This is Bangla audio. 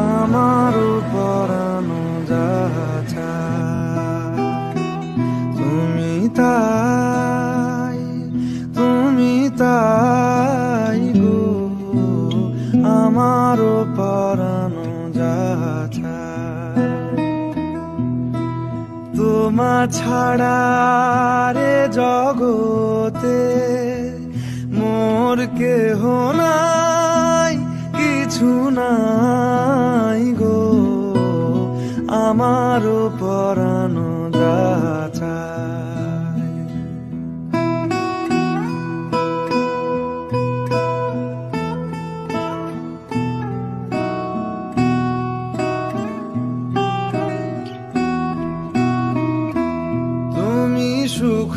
আমারও পরানো যাহা চায়, তুমি তাই, তুমি তাই গো। আমারও পরানো যাহা চায়, তোমা ছাড়া রে জগতে মোর কেহ নাই, কিছু নাই গো। আমারও পরানো যাহা চায়। তুমি সুখ